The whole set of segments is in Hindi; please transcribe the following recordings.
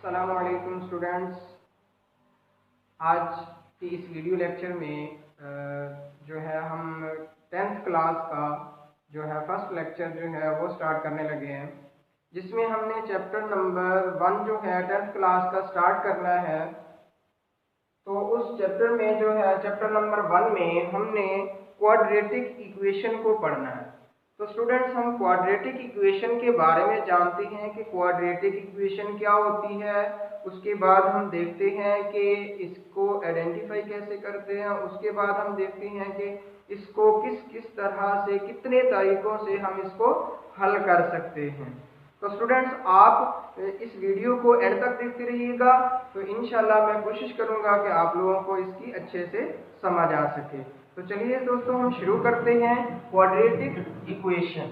अस्सलाम वालेकुम स्टूडेंट्स। आज की इस वीडियो लेक्चर में जो है हम 10th क्लास का जो है फर्स्ट लेक्चर जो है वो स्टार्ट करने लगे हैं, जिसमें हमने चैप्टर नंबर 1 जो है 10th क्लास का स्टार्ट करना है। तो उस चैप्टर में जो है चैप्टर नंबर 1 में हमने क्वाड्रेटिक इक्वेशन को पढ़ना है। तो स्टूडेंट्स, हम क्वाड्रेटिक इक्वेशन के बारे में जानते हैं कि क्वाड्रेटिक इक्वेशन क्या होती है। उसके बाद हम देखते हैं कि इसको आइडेंटिफाई कैसे करते हैं। उसके बाद हम देखते हैं कि इसको किस किस तरह से, कितने तरीकों से हम इसको हल कर सकते हैं। तो स्टूडेंट्स, आप इस वीडियो को एंड तक देखते रहिएगा, तो इंशाल्लाह मैं कोशिश करूंगा कि आप लोगों को इसकी अच्छे से समझ आ सके। तो चलिए दोस्तों, हम शुरू करते हैं क्वाड्रेटिक इक्वेशन।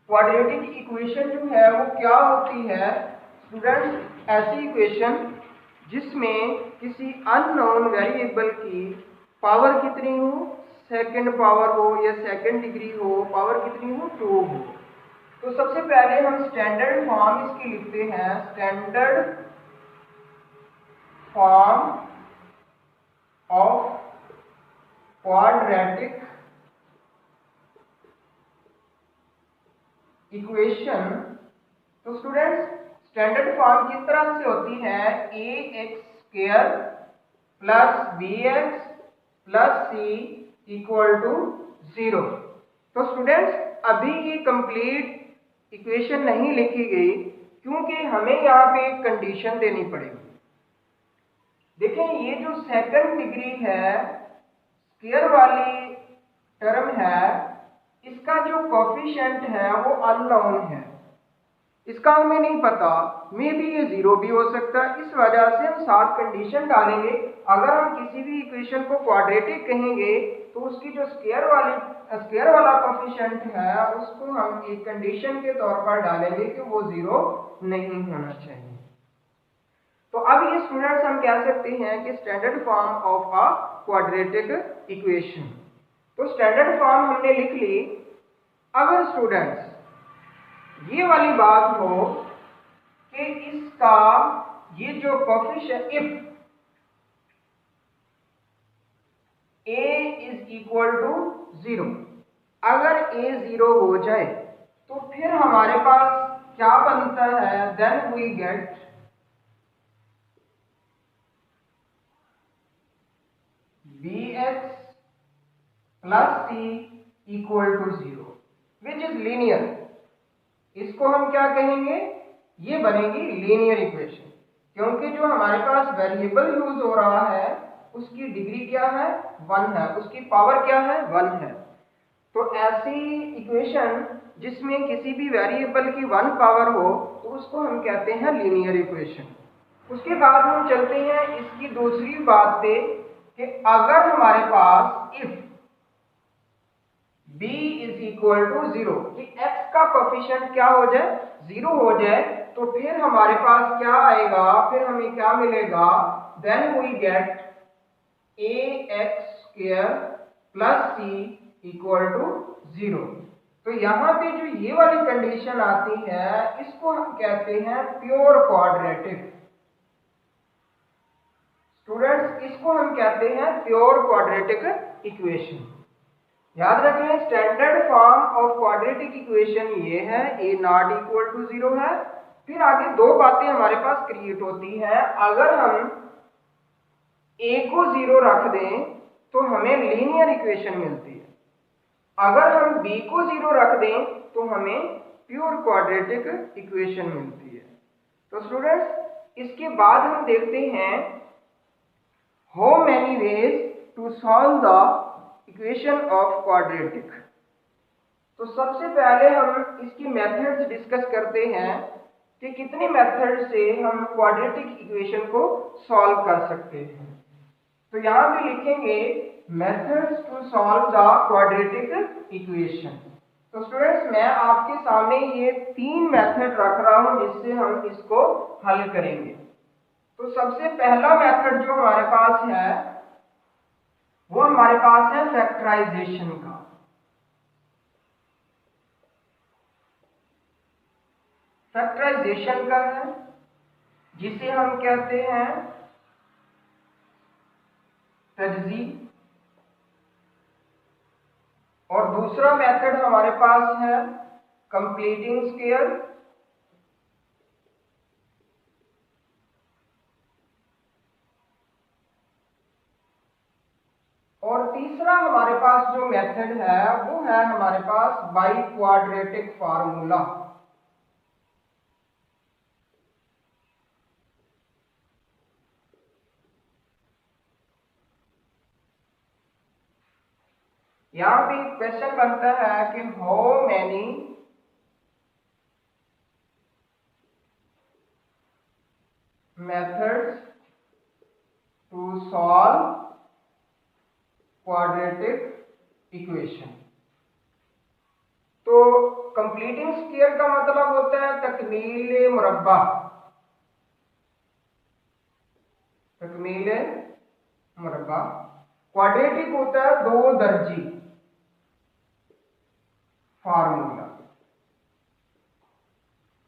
क्वाड्रेटिक इक्वेशन जो है वो क्या होती है स्टूडेंट्स? ऐसी इक्वेशन जिसमें किसी अननोन वेरिएबल की पावर कितनी हो, सेकंड पावर हो या सेकंड डिग्री हो, पावर कितनी हो, 2 हो। तो सबसे पहले हम स्टैंडर्ड फॉर्म इसकी लिखते हैं। Standard form of quadratic equation. तो स्टूडेंट्स, स्टैंडर्ड फॉर्म किस तरह से होती है? ax² plus bx plus c equal to 0। तो स्टूडेंट्स, अभी ये कंप्लीट इक्वेशन नहीं लिखी गई, क्योंकि हमें यहाँ पे एक कंडीशन देनी पड़ेगी। देखें, ये जो सेकंड डिग्री है, स्क्वायर वाली टर्म है, इसका जो कोफिशिएंट है वो अननोन है, इसका हमें नहीं पता। मे बी ये 0 भी हो सकता है। इस वजह से हम 7 कंडीशन डालेंगे। अगर हम किसी भी इक्वेशन को क्वाड्रेटिक कहेंगे तो उसकी जो स्क्वायर वाला कोफिशिएंट है उसको हम एक कंडीशन के तौर पर डालेंगे कि वो 0 नहीं होना चाहिए। तो अब ये स्टूडेंट्स, हम कह सकते हैं कि standard form of a quadratic equation. तो स्टैंडर्ड फॉर्म हमने लिख ली। अगर स्टूडेंट्स ये वाली बात हो कि इसका ये जो coefficient, if a is equal to 0, अगर a 0 हो जाए तो फिर हमारे पास क्या बनता है? Then we get bx plus c equal to 0 which is linear. इसको हम क्या कहेंगे? ये बनेगी लीनियर इक्वेशन, क्योंकि जो हमारे पास वेरिएबल यूज हो रहा है उसकी डिग्री क्या है? 1 है, उसकी पावर क्या है? 1 है। तो ऐसी इक्वेशन जिसमें किसी भी वेरिएबल की 1 पावर हो तो उसको हम कहते हैं लीनियर इक्वेशन। उसके बाद हम चलते हैं इसकी दूसरी बात पे कि अगर हमारे पास if b is equal to 0, कि x का कोफिशिएंट क्या हो जाए? 0 हो जाए, तो फिर हमारे पास क्या आएगा? फिर हमें क्या मिलेगा? Then we get ax² plus c equal to 0। तो यहाँ पे जो ये वाली कंडीशन आती है इसको हम कहते हैं प्योर क्वाड्रेटिक। स्टूडेंट्स, इसको हम कहते हैं प्योर क्वाड्रेटिक इक्वेशन। याद रखें, standard form of quadratic equation ये है, a नॉट इक्वल टू 0 है। फिर आगे दो बातें हमारे पास क्रिएट होती हैं। अगर हम a को 0 रख दें तो हमें लीनियर इक्वेशन मिलती है। अगर हम b को 0 रख दें तो हमें प्योर क्वाड्रेटिक इक्वेशन मिलती है। तो स्टूडेंट्स, इसके बाद हम देखते हैं how many ways to solve the equation of quadratic. तो सबसे पहले हम इसकी मेथड्स डिस्कस करते हैं कि कितने मेथड से हम क्वाड्रेटिक इक्वेशन को सॉल्व कर सकते हैं। तो यहां पे लिखेंगे methods to solve the quadratic equation. तो स्टूडेंट्स, मैं आपके सामने ये 3 मेथड रख रहा हूं जिससे हम इसको हल करेंगे। तो सबसे पहला मेथड जो हमारे पास है वो हमारे पास है फैक्टराइजेशन का। फैक्टराइजेशन का है जिसे हम कहते हैं तजज़ी। और दूसरा मेथड हमारे पास है कंप्लीटिंग स्क्वायर। और तीसरा हमारे पास जो मेथड है वो है हमारे पास बाई क्वाड्रेटिक फार्मूला। यहां पे क्वेश्चन बनता है कि how many methods to solve quadratic equation। तो कंप्लीटिंग स्क्वायर का मतलब होता है तकमील मुरब्बा। तकमील मुरब्बा। क्वाड्रेटिक होता है दो दर्जी फार्मूला।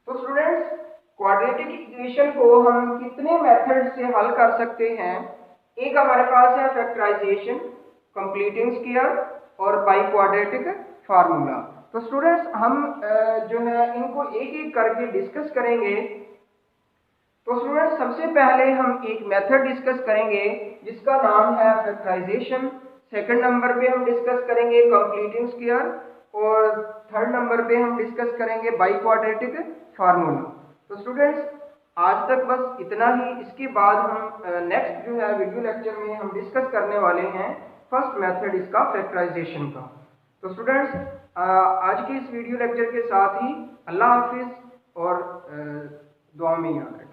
तो स्टूडेंट्स, क्वाड्रेटिक इक्वेशन को हम कितने मेथड से हल कर सकते हैं? एक हमारे पास है फैक्टराइजेशन, कंप्लीटिंग स्क्वायर और बाई क्वाड्रेटिक फार्मूला। तो स्टूडेंट्स, हम जो है इनको एक एक करके डिस्कस करेंगे। तो स्टूडेंट्स, सबसे पहले हम एक मेथड डिस्कस करेंगे जिसका नाम है फैक्टराइजेशन। सेकंड नंबर पे हम डिस्कस करेंगे कंप्लीटिंग स्क्वायर और थर्ड नंबर पे हम डिस्कस करेंगे बाई क्वाड्रेटिक फार्मूला। तो स्टूडेंट्स, आज तक बस इतना ही। इसके बाद हम नेक्स्ट जो है वीडियो लेक्चर में हम डिस्कस करने वाले हैं फर्स्ट मेथड इसका फैक्टराइजेशन का। तो स्टूडेंट्स, आज के इस वीडियो लेक्चर के साथ ही अल्लाह हाफिज और दुआ में याद रखें।